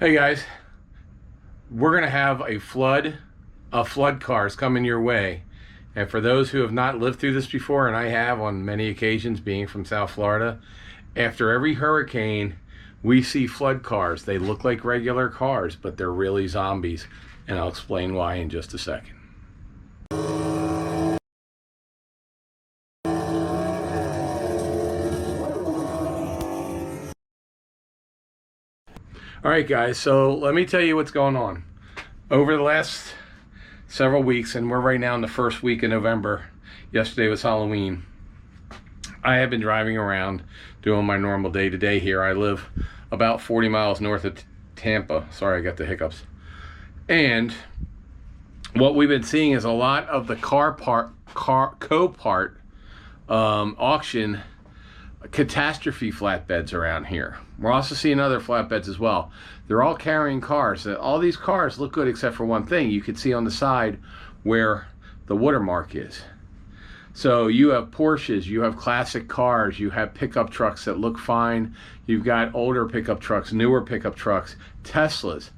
Hey guys, we're gonna have a flood of flood cars coming your way. And for those who have not lived through this before, and I have on many occasions being from South Florida, after every hurricane, we see flood cars. They look like regular cars, but they're really zombies. And I'll explain why in just a second. All right, guys, so let me tell you what's going on. Over the last several weeks, and we're right now in the first week of November, yesterday was Halloween, I have been driving around doing my normal day-to-day here. I live about 40 miles north of Tampa. Sorry, I got the hiccups. And what we've been seeing is a lot of the Copart auction catastrophe flatbeds around here. We're also seeing other flatbeds as well. They're all carrying cars. All these cars look good except for one thing. You can see on the side where the watermark is. So you have Porsches, you have classic cars, you have pickup trucks that look fine, you've got older pickup trucks, newer pickup trucks, Teslas.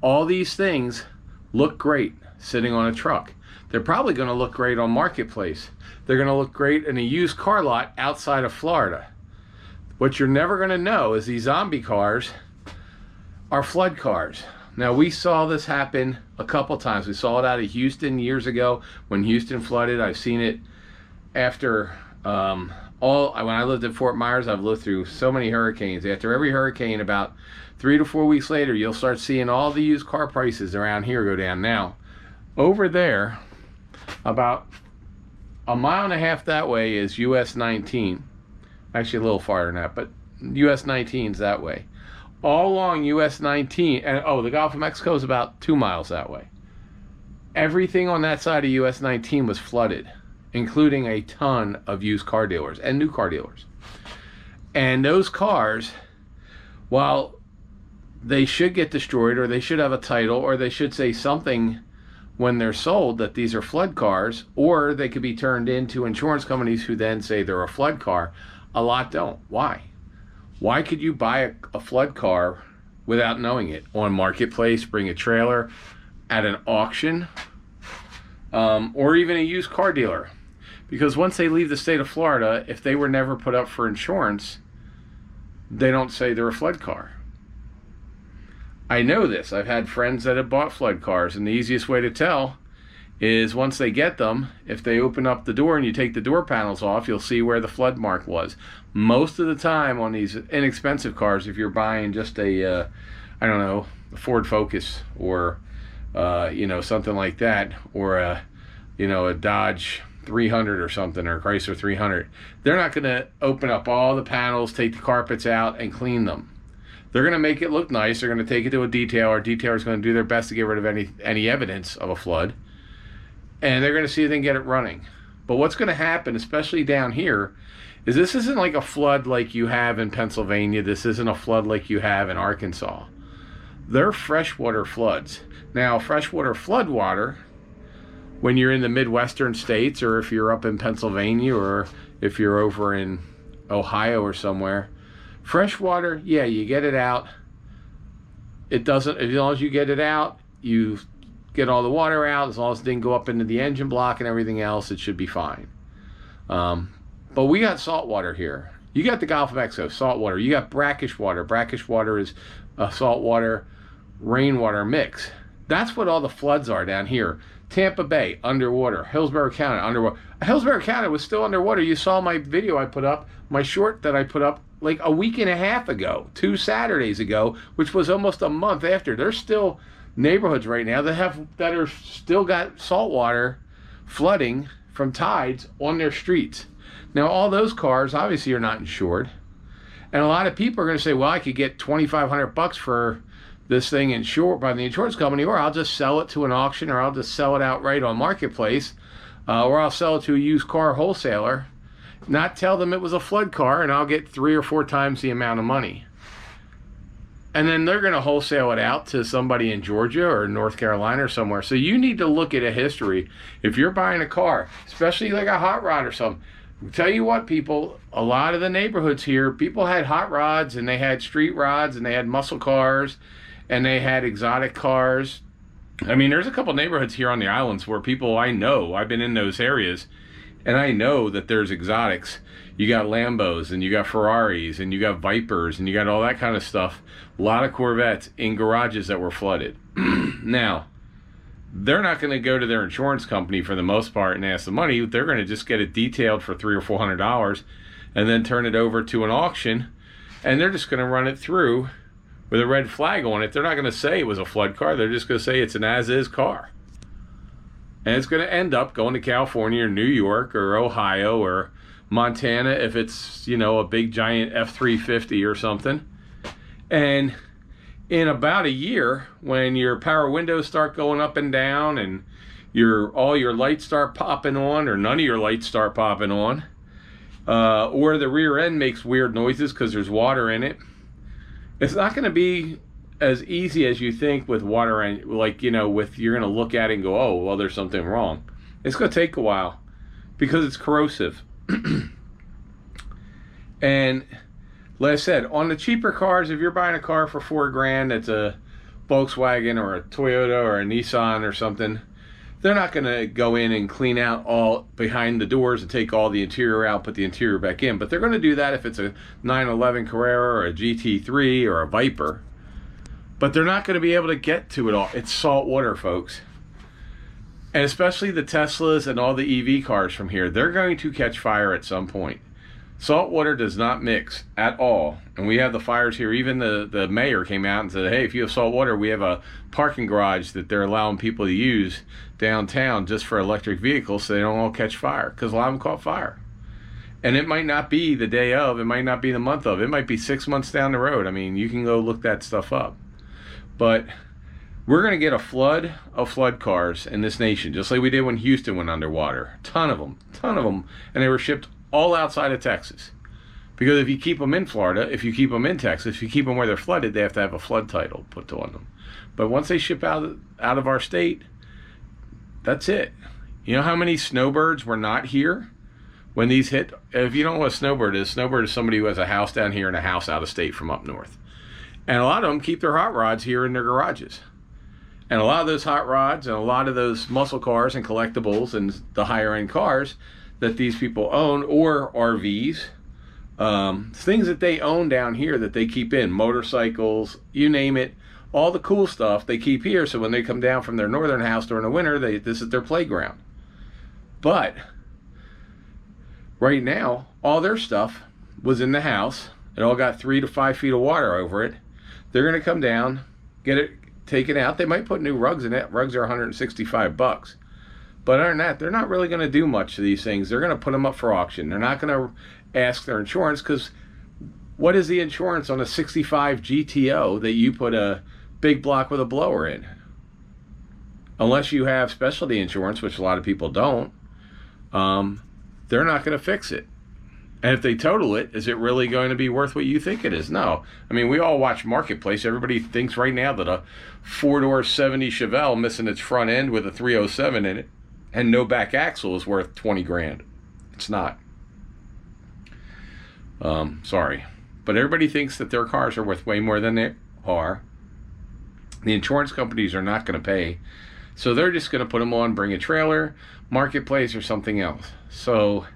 All these things look great sitting on a truck. They're probably going to look great on Marketplace. They're going to look great in a used car lot outside of Florida. What you're never going to know is these zombie cars are flood cars. Now, we saw this happen a couple times. We saw it out of Houston years ago when Houston flooded. I've seen it after when I lived in Fort Myers. I've lived through so many hurricanes. After every hurricane, about 3 to 4 weeks later, you'll start seeing all the used car prices around here go down. Now, over there, about a mile and a half that way is US 19. Actually a little farther than that, but US 19 is that way. All along US 19, and the Gulf of Mexico is about 2 miles that way. Everything on that side of US 19 was flooded, including a ton of used car dealers and new car dealers. And those cars, while they should get destroyed, or they should have a title, or they should say something when they're sold that these are flood cars, or they could be turned into insurance companies who then say they're a flood car. A lot don't. Why? Why could you buy a flood car without knowing it? On Marketplace, bring a trailer, at an auction, or even a used car dealer. Because once they leave the state of Florida, if they were never put up for insurance, they don't say they're a flood car. I know this. I've had friends that have bought flood cars, and the easiest way to tell is once they get them, if they open up the door and you take the door panels off, you'll see where the flood mark was. Most of the time on these inexpensive cars, if you're buying just a Ford Focus or something like that, or a Dodge 300 or something, or a Chrysler 300, they're not going to open up all the panels, take the carpets out, and clean them. They're going to make it look nice. They're going to take it to a detailer. A detailer is going to do their best to get rid of any evidence of a flood. And they're going to see if they can get it running. But what's going to happen, especially down here, is this isn't like a flood like you have in Pennsylvania. This isn't a flood like you have in Arkansas. They're freshwater floods. Now, freshwater floodwater, when you're in the Midwestern states, or if you're up in Pennsylvania, or if you're over in Ohio or somewhere, freshwater, yeah, you get it out. It doesn't, as long as you get it out, you get all the water out, as long as it didn't go up into the engine block and everything else, it should be fine. But we got salt water here. You got the Gulf of Mexico, salt water. You got brackish water. Brackish water is a saltwater, rainwater mix. That's what all the floods are down here. Tampa Bay, underwater. Hillsborough County, underwater. Hillsborough County was still underwater. You saw my video I put up, my short that I put up like a week and a half ago, 2 Saturdays ago, which was almost a month after. There's still neighborhoods right now that are still got salt water flooding from tides on their streets. Now, all those cars obviously are not insured, and a lot of people are going to say, well, I could get $2,500 for this thing insured by the insurance company, or I'll just sell it to an auction, or I'll just sell it outright on Marketplace, or I'll sell it to a used car wholesaler, not tell them it was a flood car, and I'll get 3 or 4 times the amount of money. And then they're going to wholesale it out to somebody in Georgia or North Carolina or somewhere. So you need to look at a history. If you're buying a car, especially like a hot rod or something, I'll tell you what, people, a lot of the neighborhoods here, people had hot rods, and they had street rods, and they had muscle cars, and they had exotic cars. I mean, there's a couple neighborhoods here on the islands where people I know, I've been in those areas, and I know that there's exotics. You got Lambos, and you got Ferraris, and you got Vipers, and you got all that kind of stuff. A lot of Corvettes in garages that were flooded. Now, they're not going to go to their insurance company for the most part and ask the money. They're going to just get it detailed for $300 or $400 and then turn it over to an auction, and they're just going to run it through with a red flag on it. They're not going to say it was a flood car. They're just going to say it's an as-is car. And it's going to end up going to California or New York or Ohio or Montana if it's, you know, a big giant F-350 or something. And in about a year, when your power windows start going up and down and all your lights start popping on or none of your lights start popping on, or the rear end makes weird noises because there's water in it, it's not going to be as easy as you think with water, and like, you know, with you're going to look at it and go, oh, well, there's something wrong. It's going to take a while because it's corrosive. And like I said, on the cheaper cars, if you're buying a car for $4,000 that's a Volkswagen or a Toyota or a Nissan or something, they're not going to go in and clean out all behind the doors and take all the interior out, put the interior back in. But they're going to do that if it's a 911 Carrera or a GT3 or a Viper. But they're not going to be able to get to it all. It's salt water, folks. And especially the Teslas and all the EV cars from here, they're going to catch fire at some point. Salt water does not mix at all. And we have the fires here. Even the mayor came out and said, hey, if you have salt water, we have a parking garage that they're allowing people to use downtown just for electric vehicles so they don't all catch fire, because a lot of them caught fire. And it might not be the day of, it might not be the month of, it might be 6 months down the road. I mean, you can go look that stuff up. But we're going to get a flood of flood cars in this nation, just like we did when Houston went underwater. Ton of them. And they were shipped all outside of Texas. Because if you keep them in Florida, if you keep them in Texas, if you keep them where they're flooded, they have to have a flood title put on them. But once they ship out of our state, that's it. You know how many snowbirds were not here when these hit? If you don't know what a snowbird is somebody who has a house down here and a house out of state from up north. And a lot of them keep their hot rods here in their garages. And a lot of those hot rods and a lot of those muscle cars and collectibles and the higher end cars that these people own, or RVs, things that they own down here that they keep in, motorcycles, you name it, all the cool stuff they keep here, so when they come down from their northern house during the winter, this is their playground. But right now, all their stuff was in the house. It all got 3 to 5 feet of water over it. They're going to come down, get it taken out. They might put new rugs in it. Rugs are $165. But other than that, they're not really going to do much to these things. They're going to put them up for auction. They're not going to ask their insurance, because what is the insurance on a 65 GTO that you put a big block with a blower in? Unless you have specialty insurance, which a lot of people don't, they're not going to fix it. And if they total it, is it really going to be worth what you think it is? No. I mean, we all watch Marketplace. Everybody thinks right now that a 4-door 70 Chevelle missing its front end with a 307 in it and no back axle is worth $20,000. It's not. Sorry. But everybody thinks that their cars are worth way more than they are. The insurance companies are not going to pay. So they're just going to put them on, bring a trailer, Marketplace, or something else. So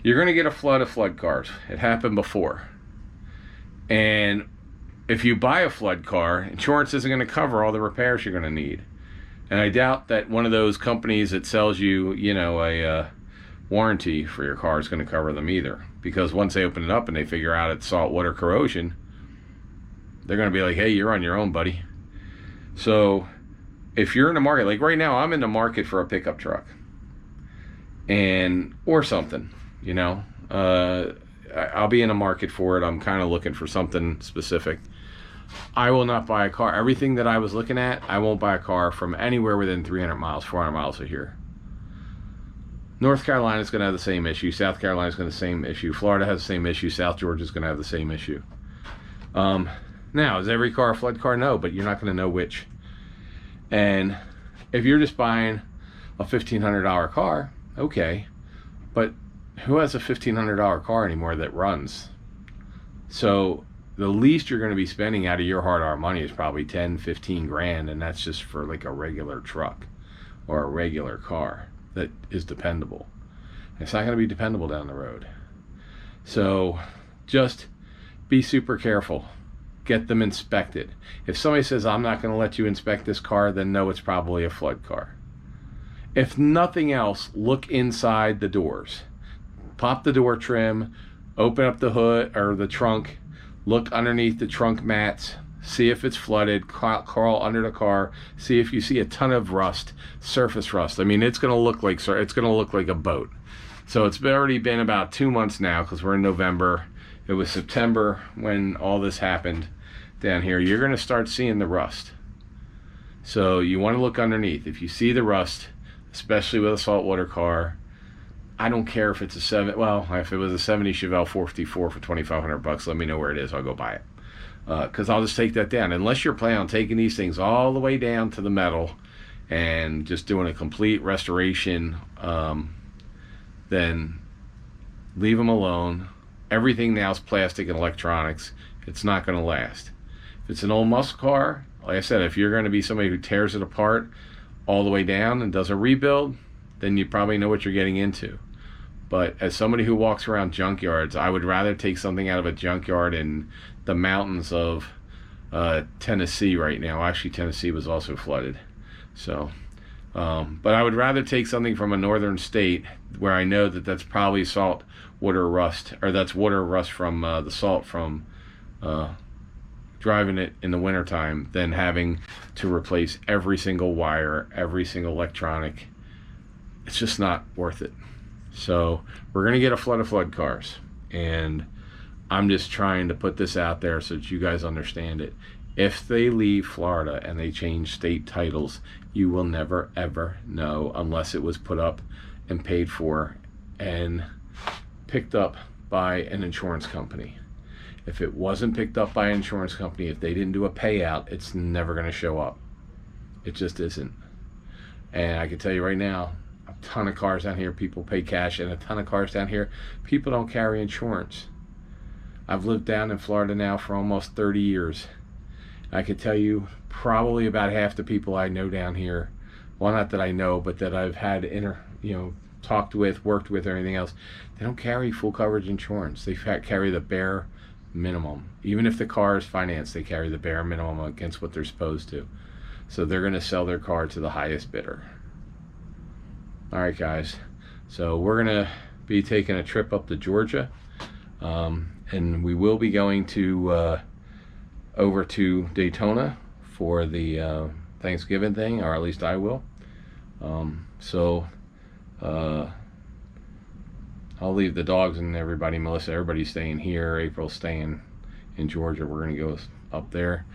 you're going to get a flood of flood cars. It happened before. And if you buy a flood car, insurance isn't going to cover all the repairs you're going to need. And I doubt that one of those companies that sells you, you know, a warranty for your car is going to cover them either. Because once they open it up and they figure out it's saltwater corrosion, they're going to be like, hey, you're on your own, buddy. So if you're in the market, like right now, I'm in the market for a pickup truck. Or something. You know, I'll be in a market for it. I'm kind of looking for something specific. I will not buy a car. Everything that I was looking at, I won't buy a car from anywhere within 300 miles, 400 miles of here. North Carolina is going to have the same issue. South Carolina is going to have the same issue. Florida has the same issue. South Georgia is going to have the same issue. Now, is every car a flood car? No, but you're not going to know which. And if you're just buying a $1,500 car, okay. But who has a $1,500 car anymore that runs? So the least you're going to be spending out of your hard-earned money is probably 10, 15 grand, and that's just for like a regular truck or a regular car that is dependable. It's not going to be dependable down the road. So just be super careful. Get them inspected. If somebody says, I'm not going to let you inspect this car, then know it's probably a flood car. If nothing else, look inside the doors. Pop the door trim, open up the hood or the trunk, look underneath the trunk mats, see if it's flooded, crawl under the car, see if you see a ton of rust, surface rust. I mean, it's going to look like a boat. So it's already been about 2 months now, because we're in November. It was September when all this happened down here. You're going to start seeing the rust. So you want to look underneath. If you see the rust, especially with a saltwater car, I don't care if it's a if it was a 70 Chevelle 454 for $2,500, let me know where it is. I'll go buy it. Because I'll just take that down. Unless you're planning on taking these things all the way down to the metal and just doing a complete restoration, then leave them alone. Everything now is plastic and electronics. It's not going to last. If it's an old muscle car, like I said, if you're going to be somebody who tears it apart all the way down and does a rebuild, then you probably know what you're getting into. But as somebody who walks around junkyards, I would rather take something out of a junkyard in the mountains of Tennessee right now. Actually, Tennessee was also flooded. So, but I would rather take something from a northern state where I know that that's probably salt water rust, or that's water rust from the salt from driving it in the wintertime, than having to replace every single wire, every single electronic. It's just not worth it. So we're going to get a flood of flood cars, and I'm just trying to put this out there so that you guys understand it. If they leave Florida and they change state titles, you will never ever know unless it was put up and paid for and picked up by an insurance company. If it wasn't picked up by an insurance company, if they didn't do a payout, it's never going to show up. It just isn't. And I can tell you right now, a ton of cars down here, people pay cash, and a ton of cars down here, people don't carry insurance. I've lived down in Florida now for almost 30 years. I can tell you probably about half the people I know down here, well, not that I know, but that I've had talked with, worked with, or anything else, they don't carry full coverage insurance. They carry the bare minimum. Even if the car is financed, they carry the bare minimum against what they're supposed to. So they're going to sell their car to the highest bidder. All right, guys. So we're going to be taking a trip up to Georgia, and we will be going to over to Daytona for the Thanksgiving thing, or at least I will. I'll leave the dogs and everybody, Melissa, everybody's staying here. April's staying in Georgia. We're going to go up there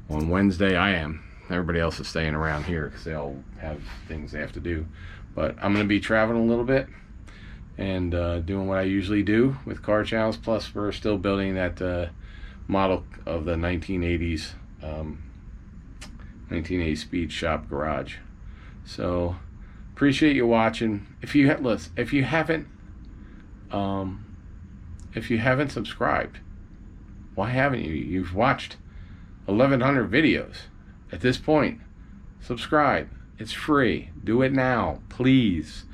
on Wednesday. I am. Everybody else is staying around here because they all have things they have to do. But I'm going to be traveling a little bit and doing what I usually do with car channels. Plus, we're still building that model of the 1980s 1980 Speed Shop garage. So appreciate you watching. If you haven't subscribed, why haven't you? You've watched 1,100 videos at this point. Subscribe. It's free. Do it now, please.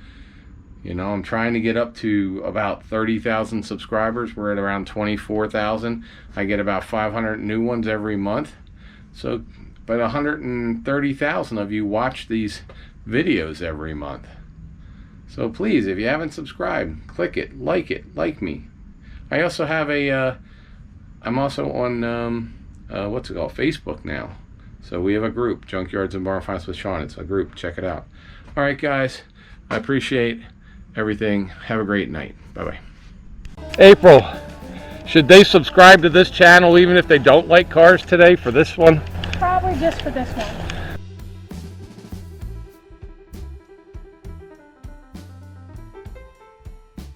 I'm trying to get up to about 30,000 subscribers. We're at around 24,000. I get about 500 new ones every month. So, but 130,000 of you watch these videos every month. So please, if you haven't subscribed, click it, like me. I also have I'm also on, what's it called, Facebook now. So we have a group, Junkyards and Barn Finds with Sean. It's a group, check it out. All right, guys, I appreciate everything. Have a great night. Bye-bye. April, should they subscribe to this channel even if they don't like cars today for this one? Probably just for this one.